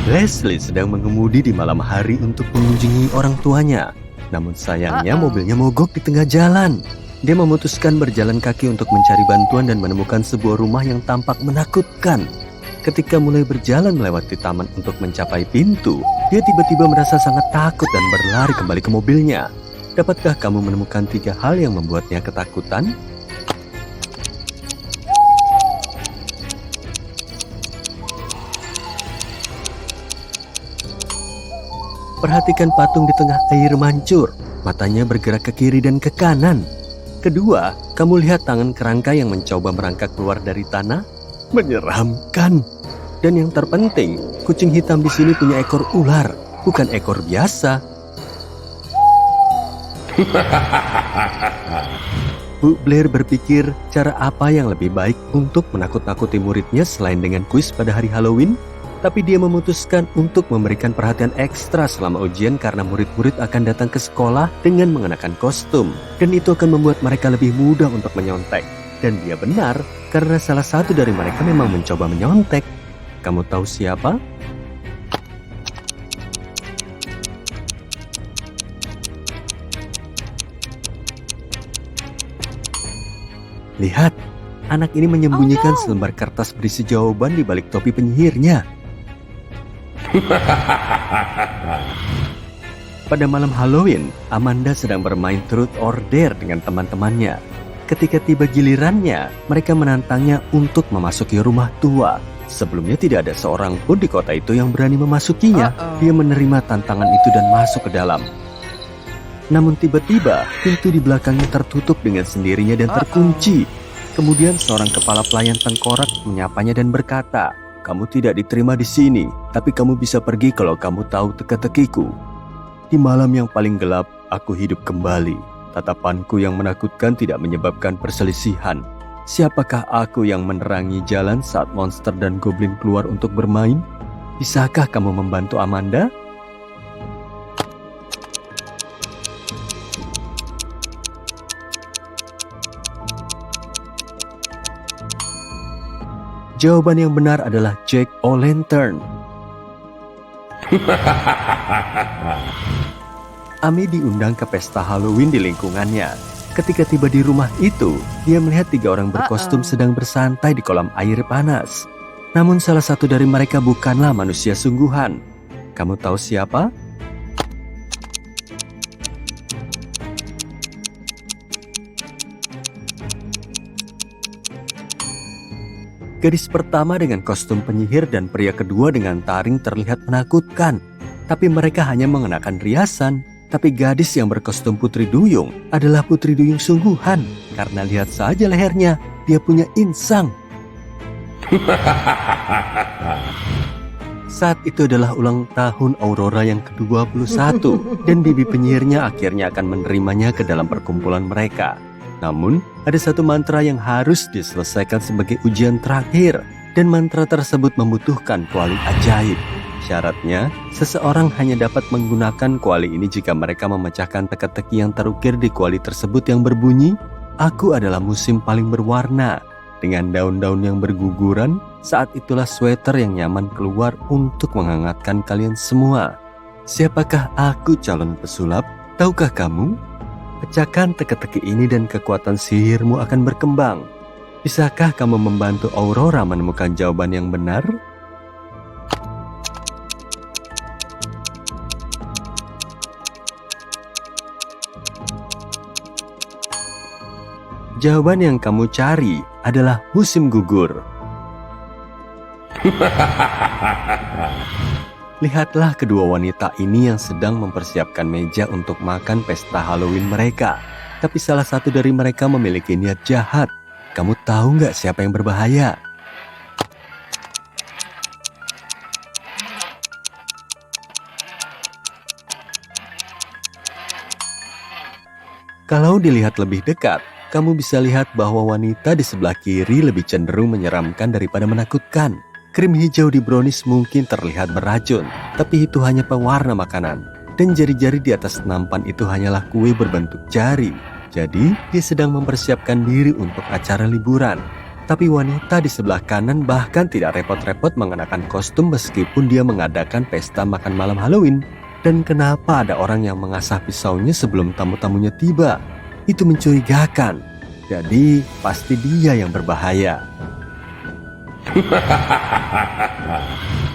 Leslie sedang mengemudi di malam hari untuk mengunjungi orang tuanya. Namun sayangnya mobilnya mogok di tengah jalan. Dia memutuskan berjalan kaki untuk mencari bantuan dan menemukan sebuah rumah yang tampak menakutkan. Ketika mulai berjalan melewati taman untuk mencapai pintu, dia tiba-tiba merasa sangat takut dan berlari kembali ke mobilnya. Dapatkah kamu menemukan 3 hal yang membuatnya ketakutan? Perhatikan patung di tengah air mancur. Matanya bergerak ke kiri dan ke kanan. Kedua, kamu lihat tangan kerangka yang mencoba merangkak keluar dari tanah. Menyeramkan. Dan yang terpenting, kucing hitam di sini punya ekor ular, bukan ekor biasa. Bu Blair berpikir cara apa yang lebih baik untuk menakut-nakuti muridnya selain dengan kuis pada hari Halloween. Tapi dia memutuskan untuk memberikan perhatian ekstra selama ujian karena murid-murid akan datang ke sekolah dengan mengenakan kostum. Dan itu akan membuat mereka lebih mudah untuk menyontek. Dan dia benar, karena salah satu dari mereka memang mencoba menyontek. Kamu tahu siapa? Lihat, anak ini menyembunyikan selembar kertas berisi jawaban di balik topi penyihirnya. Pada malam Halloween, Amanda sedang bermain Truth or Dare dengan teman-temannya. Ketika tiba gilirannya, mereka menantangnya untuk memasuki rumah tua. Sebelumnya tidak ada seorang pun di kota itu yang berani memasukinya. Dia menerima tantangan itu dan masuk ke dalam. Namun tiba-tiba, pintu di belakangnya tertutup dengan sendirinya dan terkunci. Kemudian seorang kepala pelayan tengkorak menyapanya dan berkata, "Kamu tidak diterima di sini, tapi kamu bisa pergi kalau kamu tahu teka-tekiku. Di malam yang paling gelap, aku hidup kembali. Tatapanku yang menakutkan tidak menyebabkan perselisihan. Siapakah aku yang menerangi jalan saat monster dan goblin keluar untuk bermain? Bisakah kamu membantu Amanda?" Jawaban yang benar adalah Jack O'Lantern. Amy diundang ke pesta Halloween di lingkungannya. Ketika tiba di rumah itu, dia melihat 3 orang berkostum sedang bersantai di kolam air panas. Namun salah satu dari mereka bukanlah manusia sungguhan. Kamu tahu siapa? Gadis pertama dengan kostum penyihir dan pria kedua dengan taring terlihat menakutkan. Tapi mereka hanya mengenakan riasan. Tapi gadis yang berkostum Putri Duyung adalah Putri Duyung sungguhan. Karena lihat saja lehernya, dia punya insang. Saat itu adalah ulang tahun Aurora yang ke-21. Dan bibi penyihirnya akhirnya akan menerimanya ke dalam perkumpulan mereka. Namun, ada satu mantra yang harus diselesaikan sebagai ujian terakhir. Dan mantra tersebut membutuhkan kuali ajaib. Syaratnya, seseorang hanya dapat menggunakan kuali ini jika mereka memecahkan teka-teki yang terukir di kuali tersebut yang berbunyi, "Aku adalah musim paling berwarna." Dengan daun-daun yang berguguran, saat itulah sweater yang nyaman keluar untuk menghangatkan kalian semua. Siapakah aku calon pesulap? Tahukah kamu? Pecahkan teka-teki ini dan kekuatan sihirmu akan berkembang. Bisakah kamu membantu Aurora menemukan jawaban yang benar? Jawaban yang kamu cari adalah musim gugur. Lihatlah kedua wanita ini yang sedang mempersiapkan meja untuk makan pesta Halloween mereka. Tapi salah satu dari mereka memiliki niat jahat. Kamu tahu nggak siapa yang berbahaya? Kalau dilihat lebih dekat, kamu bisa lihat bahwa wanita di sebelah kiri lebih cenderung menyeramkan daripada menakutkan. Krim hijau di brownies mungkin terlihat beracun, tapi itu hanya pewarna makanan. Dan jari-jari di atas nampan itu hanyalah kue berbentuk jari. Jadi, dia sedang mempersiapkan diri untuk acara liburan. Tapi wanita di sebelah kanan bahkan tidak repot-repot mengenakan kostum meskipun dia mengadakan pesta makan malam Halloween. Dan kenapa ada orang yang mengasah pisaunya sebelum tamu-tamunya tiba? Itu mencurigakan. Jadi pasti dia yang berbahaya.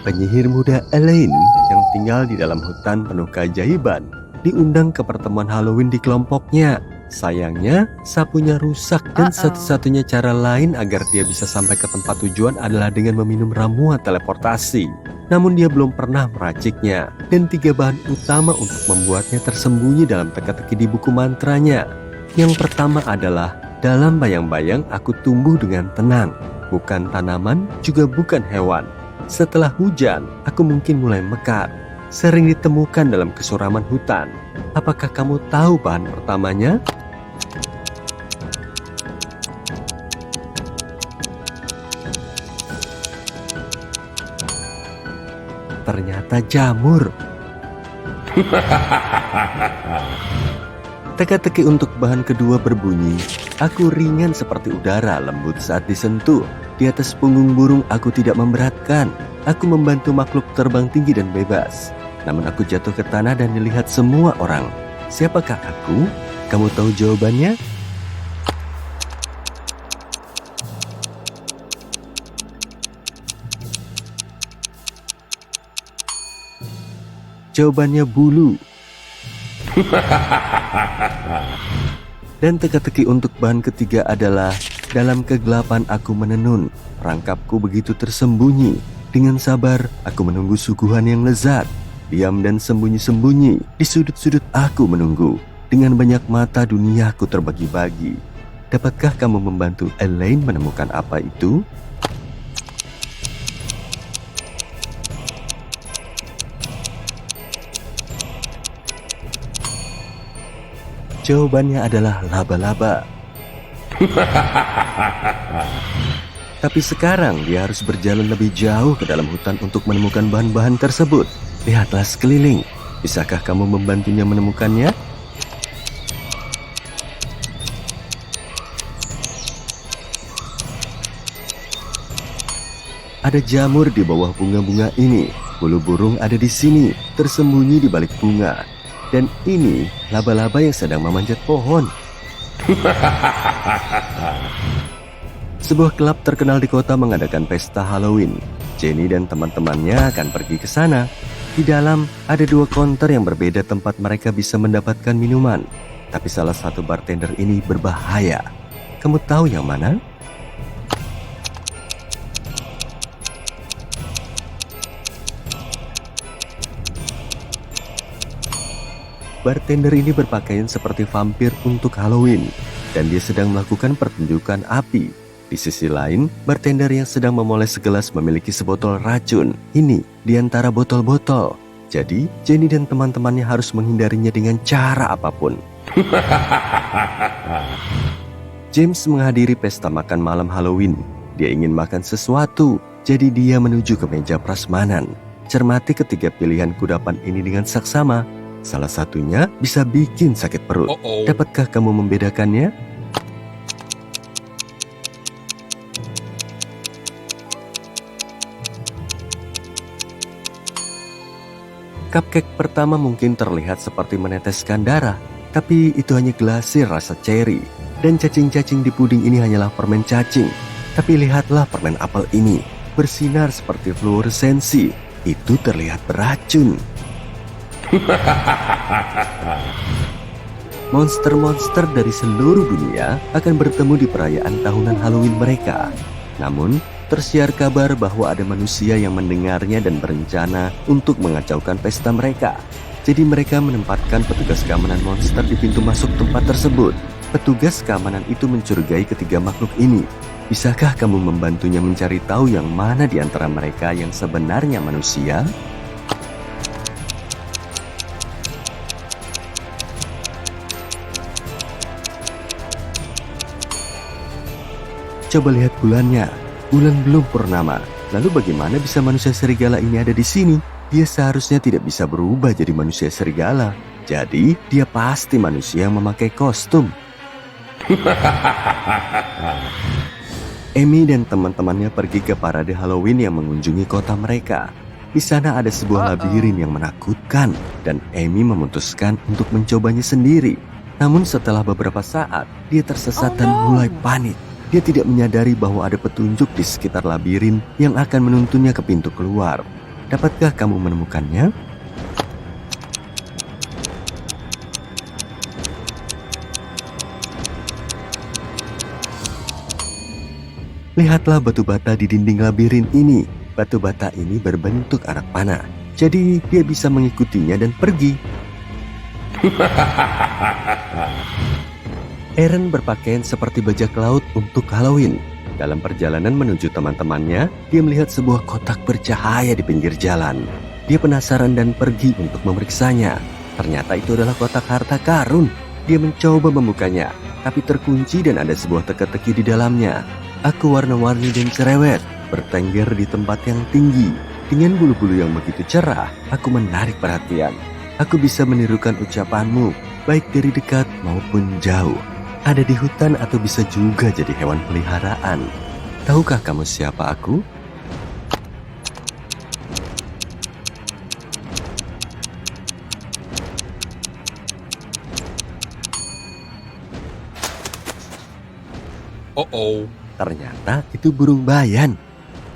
Penyihir muda Elaine yang tinggal di dalam hutan penuh keajaiban diundang ke pertemuan Halloween di kelompoknya. Sayangnya, sapunya rusak dan satu-satunya cara lain agar dia bisa sampai ke tempat tujuan adalah dengan meminum ramuan teleportasi. Namun dia belum pernah meraciknya, dan 3 bahan utama untuk membuatnya tersembunyi dalam teka-teki di buku mantranya. Yang pertama adalah, dalam bayang-bayang aku tumbuh dengan tenang, bukan tanaman, juga bukan hewan. Setelah hujan, aku mungkin mulai mekar, sering ditemukan dalam kesuraman hutan. Apakah kamu tahu bahan pertamanya? Ternyata jamur. Teka-teki untuk bahan kedua berbunyi, aku ringan seperti udara lembut saat disentuh. Di atas punggung burung aku tidak memberatkan. Aku membantu makhluk terbang tinggi dan bebas. Namun aku jatuh ke tanah dan dilihat semua orang. Siapakah aku? Kamu tahu jawabannya? Jawabannya bulu. Dan teka-teki untuk bahan ketiga adalah, dalam kegelapan aku menenun, rangkapku begitu tersembunyi. Dengan sabar aku menunggu suguhan yang lezat. Diam dan sembunyi-sembunyi, di sudut-sudut aku menunggu. Dengan banyak mata duniaku terbagi-bagi. Dapatkah kamu membantu Elaine menemukan apa itu? Jawabannya adalah laba-laba. Tapi sekarang dia harus berjalan lebih jauh ke dalam hutan untuk menemukan bahan-bahan tersebut. Lihatlah sekeliling. Bisakah kamu membantunya menemukannya? Ada jamur di bawah bunga-bunga ini. Bulu burung ada di sini, tersembunyi di balik bunga. Dan ini laba-laba yang sedang memanjat pohon. Sebuah klub terkenal di kota mengadakan pesta Halloween. Jenny dan teman-temannya akan pergi ke sana. Di dalam ada 2 counter yang berbeda tempat mereka bisa mendapatkan minuman. Tapi salah satu bartender ini berbahaya. Kamu tahu yang mana? Bartender ini berpakaian seperti vampir untuk Halloween, dan dia sedang melakukan pertunjukan api. Di sisi lain, bartender yang sedang memoles segelas memiliki sebotol racun. Ini di antara botol-botol. Jadi, Jenny dan teman-temannya harus menghindarinya dengan cara apapun. James menghadiri pesta makan malam Halloween. Dia ingin makan sesuatu, jadi dia menuju ke meja prasmanan. Cermati ketiga pilihan kudapan ini dengan saksama. Salah satunya bisa bikin sakit perut. Dapatkah kamu membedakannya? Cupcake pertama mungkin terlihat seperti meneteskan darah, tapi itu hanya glasir rasa cherry. Dan cacing-cacing di puding ini hanyalah permen cacing. Tapi lihatlah permen apel ini, bersinar seperti fluoresensi. Itu terlihat beracun. Monster-monster dari seluruh dunia akan bertemu di perayaan tahunan Halloween mereka. Namun, tersiar kabar bahwa ada manusia yang mendengarnya dan berencana untuk mengacaukan pesta mereka. Jadi mereka menempatkan petugas keamanan monster di pintu masuk tempat tersebut. Petugas keamanan itu mencurigai ketiga makhluk ini. Bisakah kamu membantunya mencari tahu yang mana di antara mereka yang sebenarnya manusia? Coba lihat bulannya. Bulan belum purnama. Lalu bagaimana bisa manusia serigala ini ada di sini? Dia seharusnya tidak bisa berubah jadi manusia serigala. Jadi, dia pasti manusia yang memakai kostum. Amy dan teman-temannya pergi ke parade Halloween yang mengunjungi kota mereka. Di sana ada sebuah labirin yang menakutkan dan Amy memutuskan untuk mencobanya sendiri. Namun setelah beberapa saat, dia tersesat dan mulai panik. Dia tidak menyadari bahwa ada petunjuk di sekitar labirin yang akan menuntunnya ke pintu keluar. Dapatkah kamu menemukannya? Lihatlah batu bata di dinding labirin ini. Batu bata ini berbentuk anak panah. Jadi dia bisa mengikutinya dan pergi. Aaron berpakaian seperti bajak laut untuk Halloween. Dalam perjalanan menuju teman-temannya, dia melihat sebuah kotak bercahaya di pinggir jalan. Dia penasaran dan pergi untuk memeriksanya. Ternyata itu adalah kotak harta karun. Dia mencoba membukanya, tapi terkunci dan ada sebuah teka-teki di dalamnya. Aku warna-warni dan cerewet, bertengger di tempat yang tinggi. Dengan bulu-bulu yang begitu cerah, aku menarik perhatian. Aku bisa menirukan ucapanmu, baik dari dekat maupun jauh. Ada di hutan atau bisa juga jadi hewan peliharaan. Tahukah kamu siapa aku? Oh. Ternyata itu burung bayan.